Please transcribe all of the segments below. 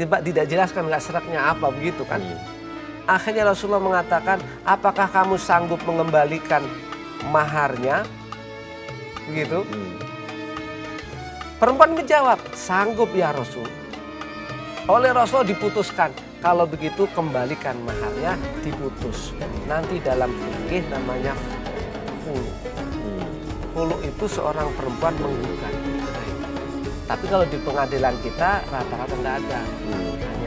tidak jelaskan nggak seraknya apa begitu kan. Akhirnya Rasulullah mengatakan, apakah kamu sanggup mengembalikan maharnya? Begitu. Perempuan menjawab, sanggup ya Rasul. Oleh Rasul diputuskan, kalau begitu kembalikan maharnya, diputus. Nanti dalam fikih namanya khulu. Khulu itu seorang perempuan menggugat. Tapi kalau di pengadilan kita rata-rata nggak ada.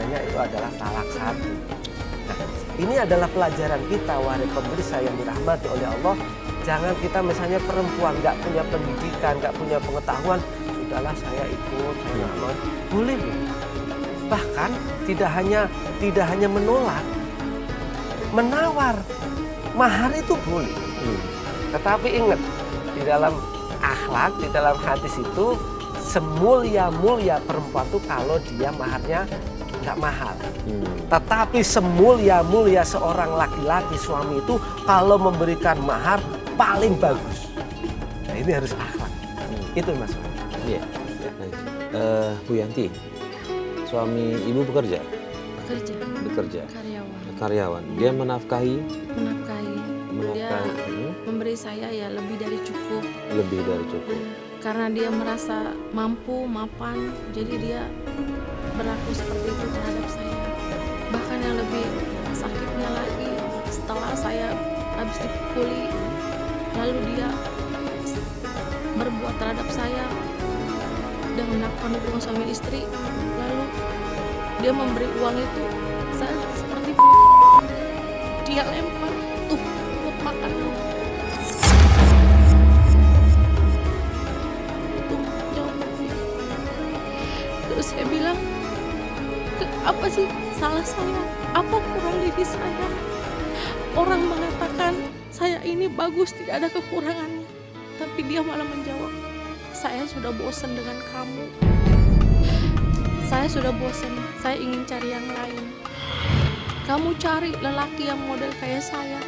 Hanya itu adalah talak satu. Nah, ini adalah pelajaran kita, wahai pemirsa yang dirahmati oleh Allah. Jangan kita misalnya perempuan nggak punya pendidikan, nggak punya pengetahuan, sudahlah saya ikut, saya nggak mau. Boleh loh. Bahkan tidak hanya menolak, menawar. Mahar itu boleh. Tetapi ingat, di dalam akhlak, di dalam hadis itu semulia-mulia perempuan itu kalau dia maharnya nggak mahal. Tetapi semulia-mulia seorang laki-laki suami itu kalau memberikan mahar paling bagus. Nah, ini harus akhlak. Itu Mas. Iya. Bu Yanti, suami ibu bekerja? Bekerja. Karyawan. Dia menafkahi. Dia memberi saya ya lebih dari cukup. Lebih dari cukup. Karena dia merasa mampu, mapan, jadi dia berlaku seperti itu terhadap saya. Bahkan yang lebih sakitnya lagi, setelah saya habis dipukuli, lalu dia berbuat terhadap saya dan melakukan hubungan suami istri, lalu dia memberi uang itu, saya seperti dia lempar, tuh buat makan lu. Terus saya bilang, apa sih salah saya? Apa kurang diri saya? Orang mengatakan saya ini bagus, tidak ada kekurangannya. Tapi dia malah menjawab, saya sudah bosan dengan kamu. Saya sudah bosan, saya ingin cari yang lain. Kamu cari lelaki yang model kayak saya.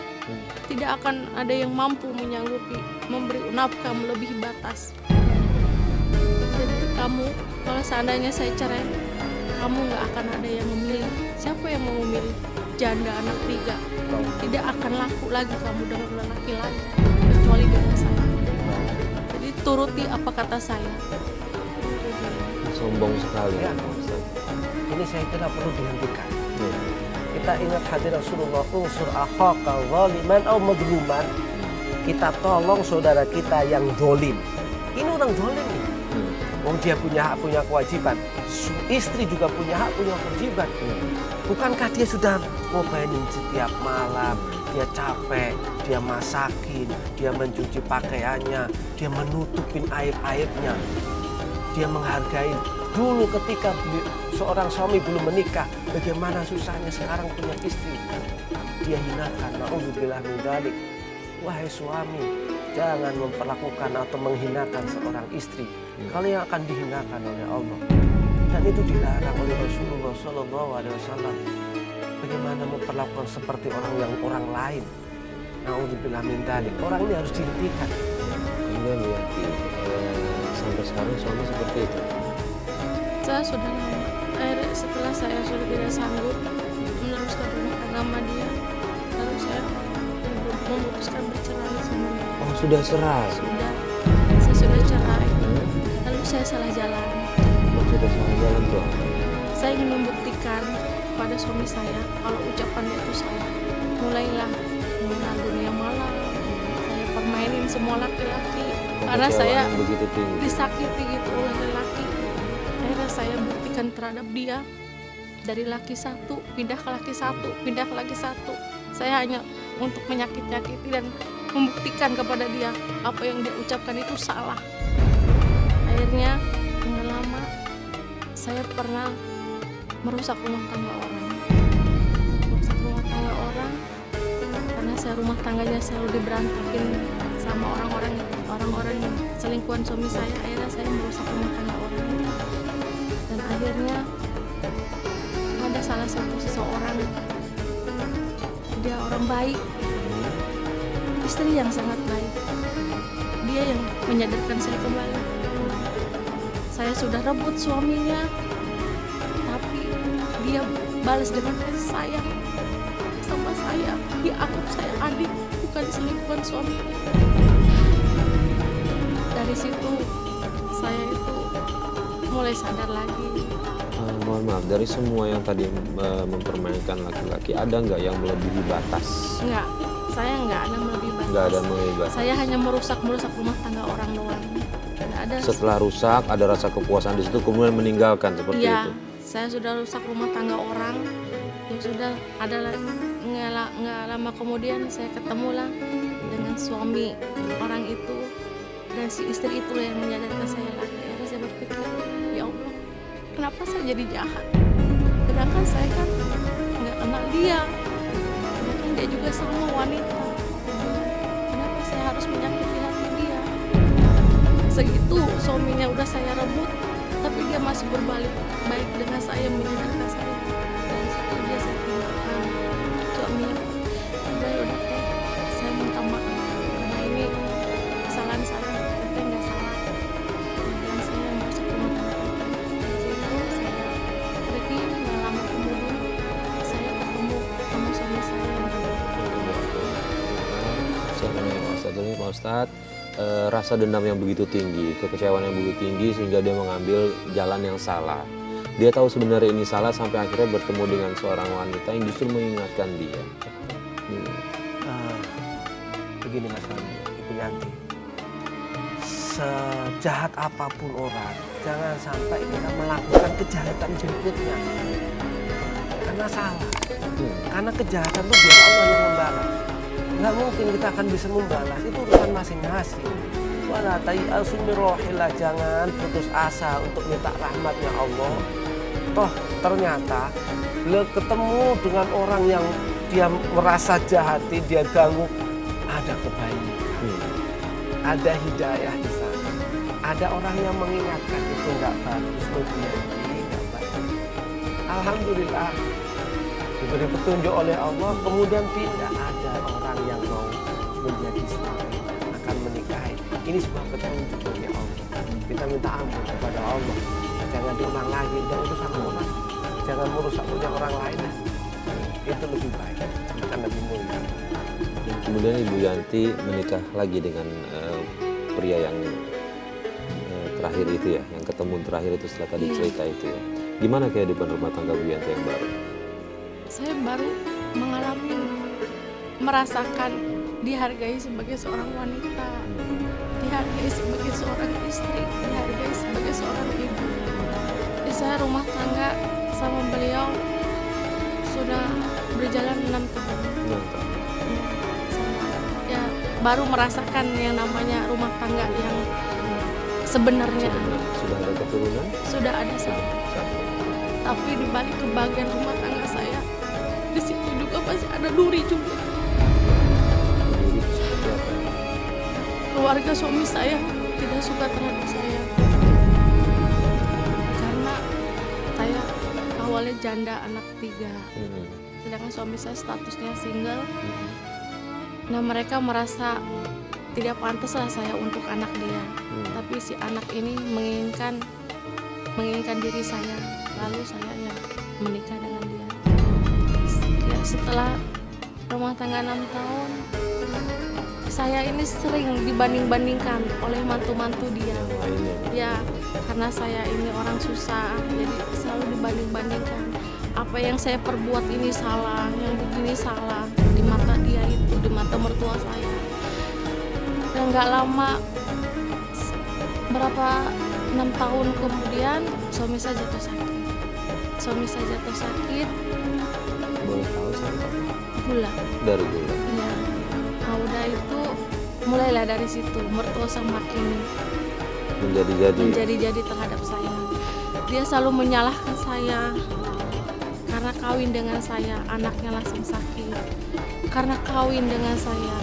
Tidak akan ada yang mampu menyanggupi memberi nafkah melebihi batas. Jadi kamu, kalau seandainya saya cerai, kamu nggak akan ada yang memilih. Siapa yang mau memilih? Janda anak 3. Tidak akan laku lagi kamu dengan lelaki lain kecuali dengan saya. Jadi turuti apa kata saya. Sombong sekali. Ya, ini saya kira perlu dihentikan. Kita ingat hadis Rasulullah, unsur akhaka zaliman atau madluman. Kita tolong saudara kita yang zalim. Ini orang zalim nih. Dia punya hak, punya kewajiban. Istri juga punya hak, punya kewajiban. Bukankah dia sudah ngobainin setiap malam, dia capek, dia masakin, dia mencuci pakaiannya, dia menutupin aib-aibnya, dia menghargai. Dulu ketika seorang suami belum menikah, bagaimana susahnya sekarang punya istri. Dia hinakan, na'udzubillah min dzalik. Wahai suami, jangan memperlakukan atau menghinakan seorang istri. Kalian akan dihinakan oleh Allah. Dan itu dilarang oleh Rasulullah SAW. Bagaimana memperlakukan seperti orang lain. Na'udzubillah min dzalik. Orang ini harus dihentikan. Kemudian Bu Yanti, sampai sekarang suami seperti itu? Saya sudah lama. Akhirnya setelah saya sudah tidak sanggup meneruskan rumah tangga dia, lalu saya memutuskan bercerai sama dia. Oh, sudah cerai? Saya sudah cerai. Lalu saya salah jalan. Sudah salah jalan tuh? Saya ingin membuktikan pada suami saya kalau ucapannya itu salah. Mulailah mengenal dunia malam. Saya permainin semua laki-laki karena saya disakiti gitu oleh lelaki. Akhirnya saya buktikan terhadap dia, dari laki satu pindah ke laki satu, pindah ke laki satu. Saya hanya untuk menyakiti dan membuktikan kepada dia apa yang dia ucapkan itu salah. Akhirnya dengan lama saya pernah merusak rumah tangga orang. Karena saya rumah tangganya selalu diberantakin sama orang-orang yang selingkuhan suami saya. Akhirnya saya merusak rumah tangga orang. Dan akhirnya ada salah satu seseorang, dia orang baik, istri yang sangat baik, dia yang menyadarkan saya kembali. Saya sudah rebut suaminya, tapi dia balas dengan kasih sayang sama saya. Dia anggap saya adik, bukan selingkuhan suami. Dari situ saya itu mulai sadar lagi. Mohon maaf, dari semua yang tadi mempermainkan laki-laki, ada nggak yang melebihi batas? Enggak, saya enggak ada melebihi batas. Nggak ada melebihi batas. Saya hanya merusak rumah tangga orang doang. Nggak ada. Setelah rusak, ada rasa kepuasan di situ, kemudian meninggalkan seperti Iya, itu. saya sudah rusak rumah tangga orang. Yang sudah ada nggak lama kemudian saya ketemulah dengan suami orang itu, dan si istri itu yang menyadarkan saya lagi. Akhirnya saya berpikir, ya Allah, kenapa saya jadi jahat? Sedangkan saya kan nggak kenal dia. Sedangkan dia juga sama wanita. Kenapa saya harus menyakiti hati dia? Segitu suaminya udah saya rebut, tapi dia masih berbalik baik dengan saya, menyadarkan saya. Dari situ dia saya tinggalkan. Suaminya, udah teh, saya minta maaf karena ini kesalahan saya. Teteh nggak salah. Dan saya yang masuk rumah tangga. Dari situ saya pergi, nggak lama kemudian saya ketemu sama suami saya yang dulu. Saya mau nanya Pak Ustadz dulu, Pak Ustadz. Rasa dendam yang begitu tinggi, kekecewaan yang begitu tinggi sehingga dia mengambil jalan yang salah. Dia tahu sebenarnya ini salah sampai akhirnya bertemu dengan seorang wanita yang justru mengingatkan dia. Begini Mas Wali, Ibu Yanti, sejahat apapun orang, jangan sampai kita melakukan kejahatan berikutnya karena salah. Karena kejahatan itu biar Allah yang membalas. Nggak mungkin kita akan bisa membalas, itu urusan masing-masing. Wala tayasu min rohillah, jangan putus asa untuk minta rahmatnya Allah. Toh ternyata beliau ketemu dengan orang yang dia merasa jahati, dia ganggu, ada kebaikan, ada hidayah di sana, ada orang yang mengingatkan itu nggak bagus, nggak baik. Alhamdulillah diberi petunjuk oleh Allah, kemudian tidak ada orang yang mau menjadi suami, akan menikahi. Ini sebuah petunjuk dari Allah. Kita minta ampun kepada Allah, jangan diulang lagi, jangan urusan orang, jangan merusak punya orang lain. Itu lebih baik, akan lebih mulia. Kemudian Ibu Yanti menikah lagi dengan pria yang terakhir itu ya, yang ketemu terakhir itu setelah tadi cerita itu ya. Gimana kehidupan rumah tangga Bu Yanti yang baru? Saya baru merasakan dihargai sebagai seorang wanita, dihargai sebagai seorang istri, dihargai sebagai seorang ibu. Jadi saya rumah tangga sama beliau sudah berjalan 6 tahun. Ya, baru merasakan yang namanya rumah tangga yang sebenarnya. Sudah ada keturunan? Sudah ada satu. Tapi di balik kebahagiaan rumah tangga saya, di situ juga masih ada duri juga. Duri seperti apa? Keluarga suami saya tidak suka terhadap saya karena saya awalnya janda anak 3, sedangkan suami saya statusnya single. Nah, mereka merasa tidak pantaslah saya untuk anak dia, tapi si anak ini menginginkan diri saya, lalu saya ya menikah dengan dia. Ya, setelah rumah tangga 6 tahun, saya ini sering dibanding-bandingkan oleh mantu-mantu dia. Ya, karena saya ini orang susah, jadi selalu dibanding-bandingkan. Apa yang saya perbuat ini salah, yang begini salah di mata dia itu, di mata mertua saya. Dan nggak lama, berapa 6 tahun kemudian suami saya jatuh sakit. Boleh tahu sampai Gula. dari gula? Iya. Nah, udah itu mulailah dari situ mertua semakin menjadi terhadap saya. Dia selalu menyalahkan saya karena kawin dengan saya, anaknya langsung sakit. Karena kawin dengan saya,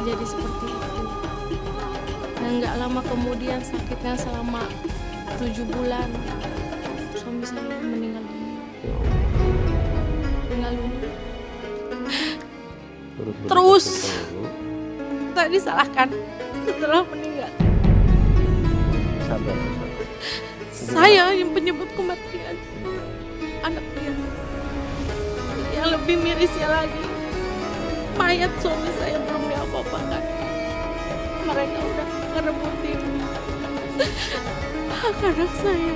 jadi seperti itu. Dan nggak lama kemudian sakitnya selama 7 bulan, suami saya meninggal dunia. Terus saya disalahkan setelah meninggal. Sabar. Saya yang penyebab kematian. anak dia. Yang lebih mirisnya lagi, mayat suami saya belum diapa-apakan. Mereka udah ngerebutin hak anak saya.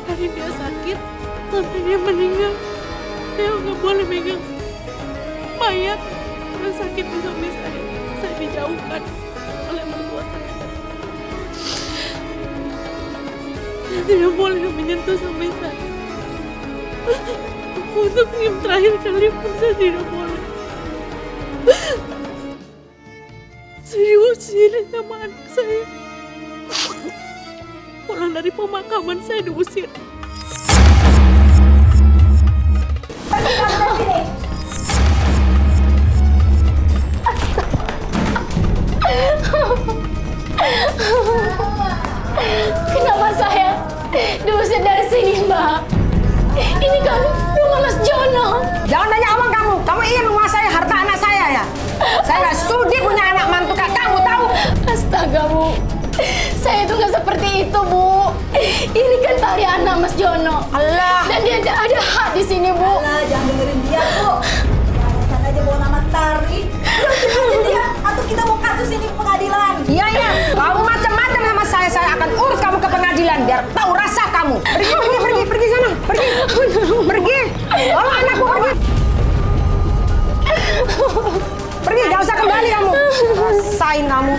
Dari dia sakit sampai dia meninggal, saya nggak boleh megang mayat yang sakit di suami saya. Saya dijauhkan oleh mertua saya. Saya tidak boleh menyentuh suami saya. Untuk yang terakhir kali pun saya tidak boleh. Saya diusir sama anak saya. Pulang dari pemakaman saya diusir. Kenapa saya diusir dari sini, Mbak? Ini kan rumah Mas Jono. Jangan nanya omong kamu. Kamu ingin menguasai harta anak saya ya? Saya nggak sudi punya anak mantu kayak kamu, tahu? Astaga, Bu. Saya itu nggak seperti itu, Bu. Ini kan tari anak Mas Jono. Allah. Dan dia ada hak di sini, Bu. Alah, jangan dengerin dia, Bu. Jangan aja bawa nama Tari. Udah aja dia, atau kita mau kasus ini ke pengadilan. Iya, iya. Kamu macam-macam sama saya akan urus kamu ke pengadilan biar tahu rasa kamu. Pergi sana. Pergi. Tolong anakku pergi. Pergi, gak usah kembali kamu. Rasain kamu.